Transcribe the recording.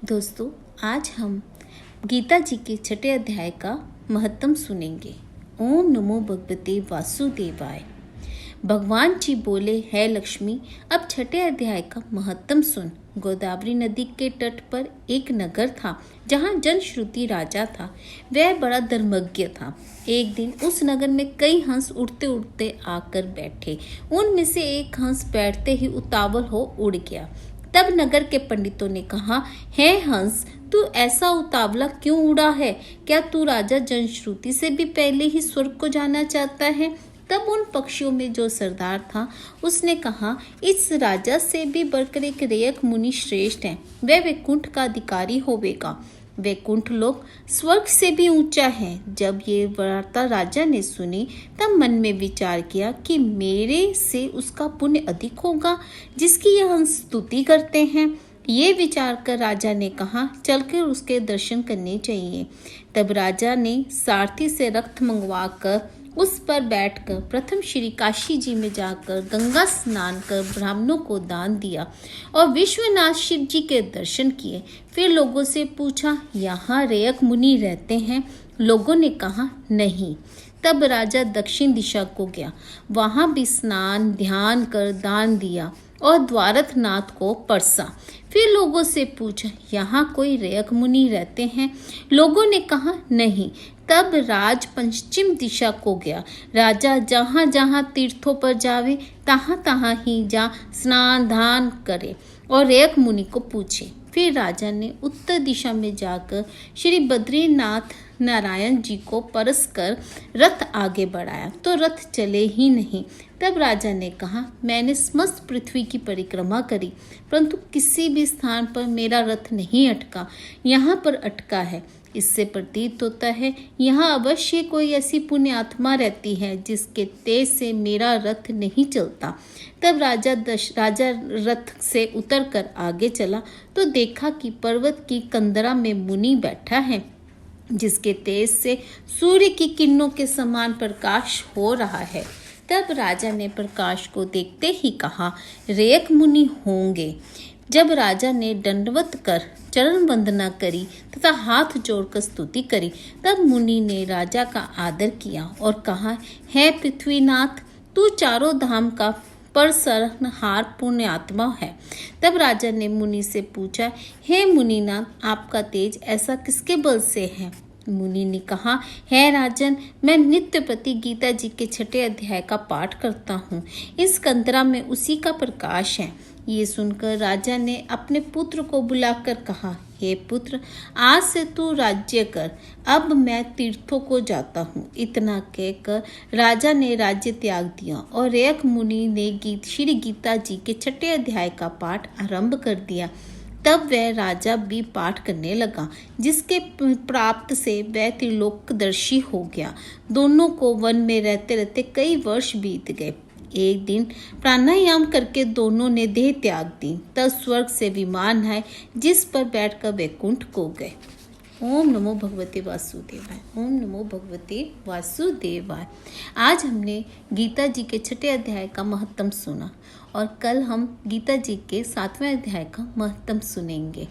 दोस्तों, आज हम गीता जी के छठे अध्याय का महत्तम सुनेंगे। ओम नमो भगवते वासुदेवाय। भगवान जी बोले, है लक्ष्मी, अब छठे अध्याय का महत्तम सुन। गोदावरी नदी के तट पर एक नगर था जहाँ जनश्रुति राजा था। वह बड़ा धर्मज्ञ था। एक दिन उस नगर में कई हंस उड़ते उड़ते आकर बैठे। उनमें से एक हंस बैठते ही उतावल हो उड़ गया। तब नगर के पंडितों ने कहा, हे हंस, तू ऐसा उतावला क्यों उड़ा है? क्या तू राजा जनश्रुति से भी पहले ही स्वर्ग को जाना चाहता है? तब उन पक्षियों में जो सरदार था उसने कहा, इस राजा से भी बढ़कर एक रेयक मुनि श्रेष्ठ है। वह वैकुंठ का अधिकारी होवेगा। वैकुंठ लोक स्वर्ग से भी ऊंचा है। जब ये वार्ता राजा ने सुनी तब मन में विचार किया कि मेरे से उसका पुण्य अधिक होगा जिसकी यह हंस स्तुति करते हैं। ये विचार कर राजा ने कहा, चलकर उसके दर्शन करने चाहिए। तब राजा ने सारथी से रथ मंगवाकर उस पर बैठकर प्रथम श्री काशी जी में जाकर गंगा स्नान कर ब्राह्मणों को दान दिया और विश्वनाथ शिव जी के दर्शन किए। फिर लोगों से पूछा, यहाँ रेयक मुनि रहते हैं? लोगों ने कहा, नहीं। तब राजा दक्षिण दिशा को गया। वहां भी स्नान ध्यान कर दान दिया और द्वारकनाथ को परसा। फिर लोगों से पूछा, यहाँ कोई रेयक मुनि रहते हैं? लोगों ने कहा, नहीं। तब राज पश्चिम दिशा को गया। राजा जहाँ जहाँ तीर्थों पर जावे तहाँ तहाँ ही जा स्नान दान करे और रेयक मुनि को पूछे। फिर राजा ने उत्तर दिशा में जाकर श्री बद्रीनाथ नारायण जी को परस कर रथ आगे बढ़ाया तो रथ चले ही नहीं। तब राजा ने कहा, मैंने समस्त पृथ्वी की परिक्रमा करी परंतु किसी भी स्थान पर मेरा रथ नहीं अटका। यहाँ पर अटका है। इससे प्रतीत होता है यहाँ अवश्य कोई ऐसी पुण्य आत्मा रहती है जिसके तेज से मेरा रथ नहीं चलता। तब राजा रथ से उतरकर आगे चला तो देखा कि पर्वत की कंदरा में मुनि बैठा है जिसके तेज से सूर्य की किरणों के समान प्रकाश हो रहा है। तब राजा ने प्रकाश को देखते ही कहा, रेयक मुनि होंगे। जब राजा ने दंडवत कर चरण वंदना करी तथा हाथ जोड़कर स्तुति करी तब मुनि ने राजा का आदर किया और कहा, हे पृथ्वीनाथ, तू चारों धाम का परसरनहार पुण्य आत्मा है। तब राजा ने मुनि से पूछा, हे मुनिनाथ, आपका तेज ऐसा किसके बल से है? मुनि ने कहा, हे राजन, मैं नित्य प्रति गीता जी के छठे अध्याय का पाठ करता हूँ। इस कंदरा में उसी का प्रकाश है। ये सुनकर राजा ने अपने पुत्र को बुलाकर कहा, हे पुत्र, आज से तू राज्य कर। अब मैं तीर्थों को जाता हूँ। इतना कहकर राजा ने राज्य त्याग दिया और रेयक मुनि ने श्री गीता जी के छठे अध्याय का पाठ आरंभ कर दिया। तब वह राजा भी पाठ करने लगा जिसके प्राप्त से वह त्रिलोकदर्शी हो गया। दोनों को वन में रहते रहते कई वर्ष बीत गए। एक दिन प्राणायाम करके दोनों ने देह त्याग दी। तब स्वर्ग से विमान आए जिस पर बैठकर वैकुंठ को गए। ओम नमो भगवते वासुदेवाय। ओम नमो भगवते वासुदेवाय। आज हमने गीता जी के छठे अध्याय का महत्तम सुना और कल हम गीता जी के 7वें अध्याय का महत्तम सुनेंगे।